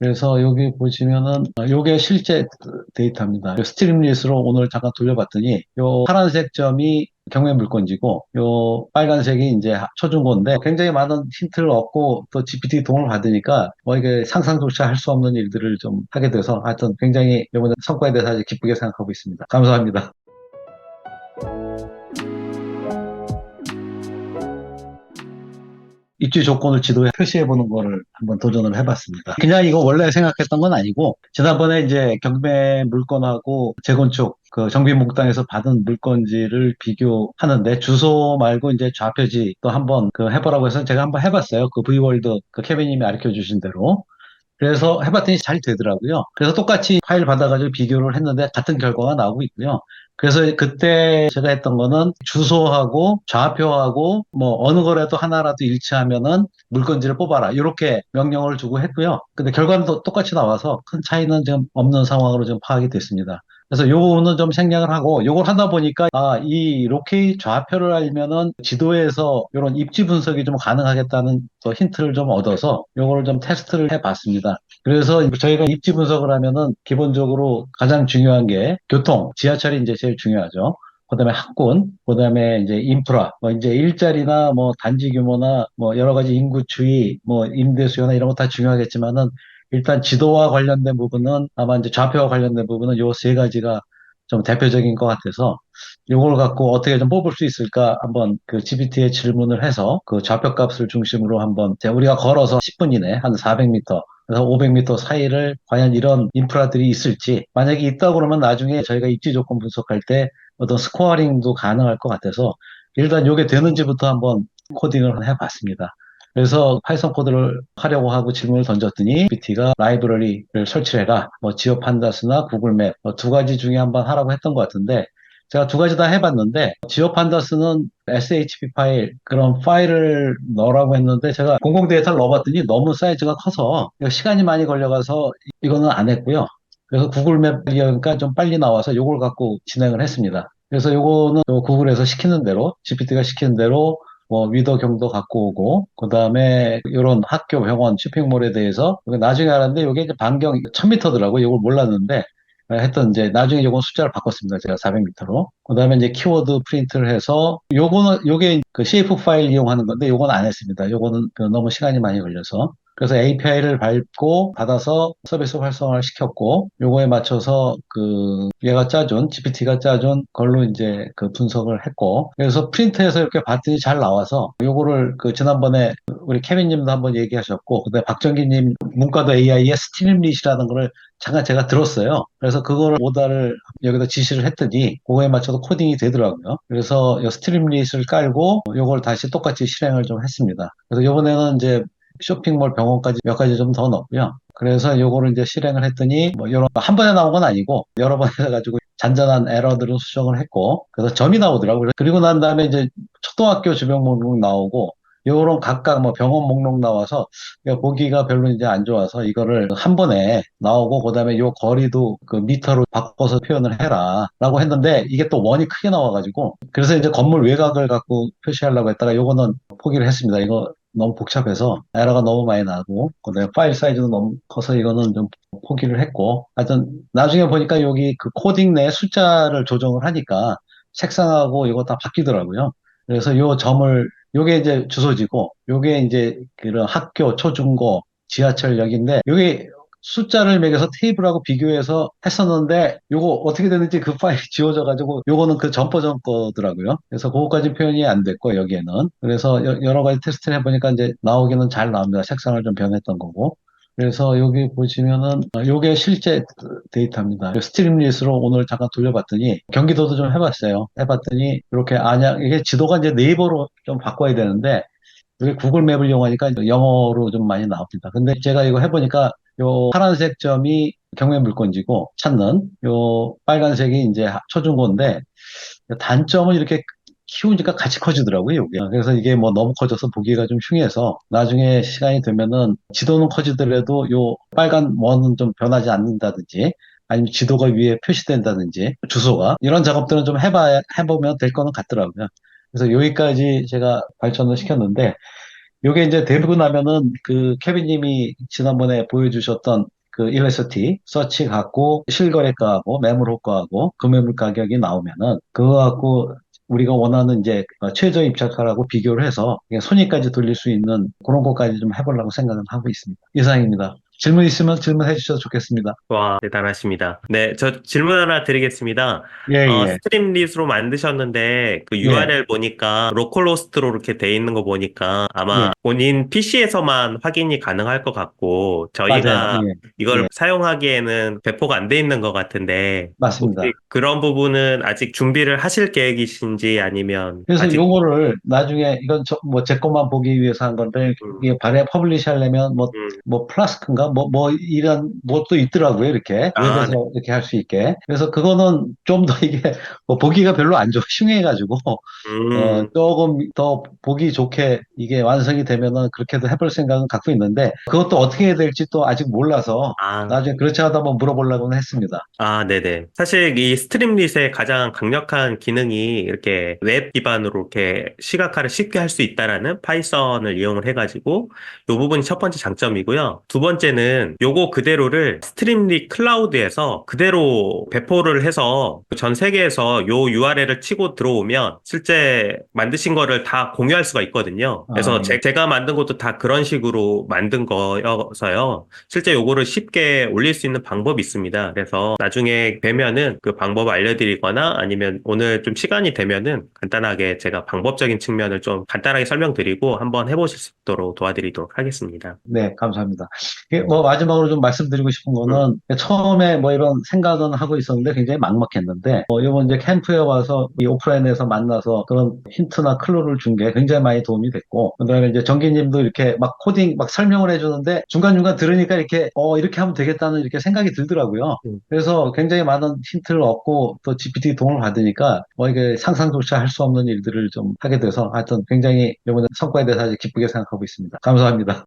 그래서 여기 보시면은 요게 실제 데이터입니다. 요 스트림릿으로 오늘 잠깐 돌려봤더니 요 파란색 점이 경매 물건지고 요 빨간색이 이제 초중고인데 굉장히 많은 힌트를 얻고 또 GPT 도움을 받으니까 뭐 이게 상상조차 할 수 없는 일들을 좀 하게 돼서 하여튼 굉장히 이번에 성과에 대해서 아주 기쁘게 생각하고 있습니다. 감사합니다. 입지 조건을 지도에 표시해 보는 거를 한번 도전을 해봤습니다. 그냥 이거 원래 생각했던 건 아니고, 지난번에 이제 경매 물건하고 재건축, 그 정비목당에서 받은 물건지를 비교하는데, 주소 말고 이제 좌표지 또 한번 그 해보라고 해서 제가 한번 해봤어요. 그 V월드 그 케빈님이 가르쳐 주신 대로. 그래서 해봤더니 잘 되더라고요. 그래서 똑같이 파일 받아가지고 비교를 했는데 같은 결과가 나오고 있고요. 그래서 그때 제가 했던 거는 주소하고 좌표하고 뭐 어느 거라도 하나라도 일치하면은 물건지를 뽑아라. 이렇게 명령을 주고 했고요. 근데 결과는 또 똑같이 나와서 큰 차이는 지금 없는 상황으로 지금 파악이 됐습니다. 그래서 요 부분은 좀 생략을 하고 요걸 하다 보니까 이 로케이 좌표를 알면은 지도에서 이런 입지 분석이 좀 가능하겠다는 또 힌트를 좀 얻어서 요거를 좀 테스트를 해 봤습니다. 그래서 저희가 입지 분석을 하면은 기본적으로 가장 중요한 게 교통, 지하철이 이제 제일 중요하죠. 그다음에 학군, 그다음에 이제 인프라, 뭐 이제 일자리나 뭐 단지 규모나 뭐 여러 가지 인구 추이, 뭐 임대 수요나 이런 거 다 중요하겠지만은 일단 지도와 관련된 부분은 아마 이제 좌표와 관련된 부분은 요 세 가지가 좀 대표적인 것 같아서 이걸 갖고 어떻게 좀 뽑을 수 있을까 한번 그 GPT에 질문을 해서 그 좌표 값을 중심으로 한번 우리가 걸어서 10분 이내 한 400m 그래서 500m 사이를 과연 이런 인프라들이 있을지 만약에 있다고 그러면 나중에 저희가 입지 조건 분석할 때 어떤 스코어링도 가능할 것 같아서 일단 이게 되는지부터 한번 코딩을 해봤습니다. 그래서 파이썬 코드를 하려고 하고 질문을 던졌더니 GPT가 라이브러리를 설치해라. 뭐 지오 판다스나 구글맵 두 가지 중에 한번 하라고 했던 것 같은데 제가 두 가지 다 해봤는데 지오 판다스는 SHP 파일 그런 파일을 넣으라고 했는데 제가 공공 데이터를 넣어봤더니 너무 사이즈가 커서 시간이 많이 걸려가서 이거는 안 했고요. 그래서 구글맵이니까 좀 빨리 나와서 이걸 갖고 진행을 했습니다. 그래서 요거는 또 구글에서 시키는 대로 GPT가 시키는 대로 뭐 위도 경도 갖고 오고 그다음에 이런 학교 병원 쇼핑몰에 대해서 나중에 알았는데 이게 이제 반경 1000m더라고요. 이걸 몰랐는데 했던 이제 나중에 요건 숫자를 바꿨습니다. 제가 400m로. 그다음에 이제 키워드 프린트를 해서 요게 그 CF 파일 이용하는 건데 요건 안 했습니다. 요거는 그 너무 시간이 많이 걸려서. 그래서 API를 밟고 받아서 서비스 활성화를 시켰고 요거에 맞춰서 그 얘가 짜준 GPT가 짜준 걸로 이제 그 분석을 했고 그래서 프린트해서 이렇게 봤더니 잘 나와서 요거를 그 지난번에 우리 케빈님도 한번 얘기하셨고 그다음에 박정기님 문과도 AI의 스트림릿이라는 거를 잠깐 제가 들었어요. 그래서 그거를 오다를 여기다 지시를 했더니 그거에 맞춰서 코딩이 되더라고요. 그래서 이 스트림릿을 깔고 요걸 다시 똑같이 실행을 좀 했습니다. 그래서 요번에는 이제 쇼핑몰 병원까지 몇 가지 좀 더 넣었고요. 그래서 요거를 이제 실행을 했더니 뭐 여러 한 번에 나온 건 아니고 여러 번 해가지고 잔잔한 에러들은 수정을 했고 그래서 점이 나오더라고요. 그리고 난 다음에 이제 초등학교 주변 목록 나오고 요런 각각 뭐 병원 목록 나와서 보기가 별로 이제 안 좋아서 이거를 한 번에 나오고 그다음에 요 거리도 그 미터로 바꿔서 표현을 해라라고 했는데 이게 또 원이 크게 나와가지고 그래서 이제 건물 외곽을 갖고 표시하려고 했다가 요거는 포기를 했습니다. 이거 너무 복잡해서 에러가 너무 많이 나고 그다음에 파일 사이즈도 너무 커서 이거는 좀 포기를 했고 하여튼 나중에 보니까 여기 그 코딩 내 숫자를 조정을 하니까 색상하고 이거 다 바뀌더라고요. 그래서 요 점을 요게 이제 주소지고 요게 이제 그런 학교 초중고 지하철역인데 요게 숫자를 매겨서 테이블하고 비교해서 했었는데 요거 어떻게 됐는지 그 파일이 지워져 가지고 요거는 그 전 버전 거더라고요. 그래서 그거까지 표현이 안 됐고 여기에는 그래서 여러 가지 테스트를 해보니까 이제 나오기는 잘 나옵니다. 색상을 좀 변했던 거고. 그래서 여기 보시면은 요게 실제 데이터입니다. 스트림릿으로 오늘 잠깐 돌려봤더니 경기도도 좀 해봤어요. 해봤더니 이렇게 안양 이게 지도가 이제 네이버로 좀 바꿔야 되는데 이게 구글 맵을 이용하니까 이제 영어로 좀 많이 나옵니다. 근데 제가 이거 해보니까 요 파란색 점이 경매 물건지고 찾는 요 빨간색이 이제 초중고인데 단점은 이렇게 키우니까 같이 커지더라고요, 이게. 그래서 이게 뭐 너무 커져서 보기가 좀 흉해서 나중에 시간이 되면은 지도는 커지더라도 요 빨간 원은 좀 변하지 않는다든지 아니면 지도가 위에 표시된다든지 주소가 이런 작업들은 좀 해보면 될 거는 같더라고요. 그래서 여기까지 제가 발전을 시켰는데 요게 이제 되고 나면은 그 케빈님이 지난번에 보여주셨던 그 일러스티 서치 갖고 실거래가하고 매물 호가하고 금매물 가격이 나오면은 그거 갖고 우리가 원하는 이제 최저 입찰가라고 비교를 해서 그냥 손익까지 돌릴 수 있는 그런 것까지 좀 해보려고 생각을 하고 있습니다. 이상입니다. 질문 있으면 질문해 주셔도 좋겠습니다. 와, 대단하십니다. 네, 저 질문 하나 드리겠습니다. 예, 예, 스트림릿으로 만드셨는데, 그 예, URL 보니까, 로컬호스트로 이렇게 돼 있는 거 보니까, 아마 예, 본인 PC에서만 확인이 가능할 것 같고, 맞아요. 저희가 예, 이걸 예, 배포가 안 돼 있는 것 같은데, 혹시 맞습니다. 그런 부분은 아직 준비를 하실 계획이신지 아니면 그래서 아직, 요거를 나중에 이건 뭐 제 것만 보기 위해서 한 건데 음, 이게 발에 퍼블리시 하려면 음, 뭐 플라스크인가 뭐 이런 것도 있더라고요. 이렇게 네. 웹에서 이렇게 할 수 있게. 그래서 그거는 좀 더 이게 뭐 보기가 별로 안 좋아 흉해가지고 음, 조금 더 보기 좋게 이게 완성이 되면은 그렇게도 해볼 생각은 갖고 있는데 그것도 어떻게 해야 될지 또 아직 몰라서 아, 나중에 그렇지 않아도 한번 물어보려고는 했습니다. 아, 네네. 사실 이 스트림릿의 가장 강력한 기능이 이렇게 웹 기반으로 이렇게 시각화를 쉽게 할 수 있다라는 파이썬을 이용을 해가지고 이 부분이 첫 번째 장점이고요. 두 번째는 요거 그대로를 스트림릿 클라우드에서 그대로 배포를 해서 전 세계에서 요 URL을 치고 들어오면 실제 만드신 거를 다 공유할 수가 있거든요. 아, 그래서 예. 제가 만든 것도 다 그런 식으로 만든 거여서요. 실제 요거를 쉽게 올릴 수 있는 방법이 있습니다. 그래서 나중에 뵈면은 그 방법 알려드리거나 아니면 오늘 좀 시간이 되면은 간단하게 제가 방법적인 측면을 좀 간단하게 설명드리고 한번 해보실 수 있도록 도와드리도록 하겠습니다. 네, 감사합니다. 이게 네. 뭐 마지막으로 좀 말씀드리고 싶은 음, 거는 처음에 뭐 이런 생각은 하고 있었는데 굉장히 막막했는데 이번 이제 캠프에 와서 이 오프라인에서 만나서 그런 힌트나 클로를 준 게 굉장히 많이 도움이 됐고 그다음에 이제 정기님도 이렇게 막 코딩 막 설명을 해주는데 중간중간 들으니까 이렇게 이렇게 하면 되겠다는 이렇게 생각이 들더라고요. 음. 그래서 굉장히 많은 힌트를 얻고 또 GPT 도움을 받으니까 이게 상상조차 할 수 없는 일들을 좀 하게 돼서 하여튼 굉장히 이번에 성과에 대해서 아주 기쁘게 생각하고 있습니다. 감사합니다.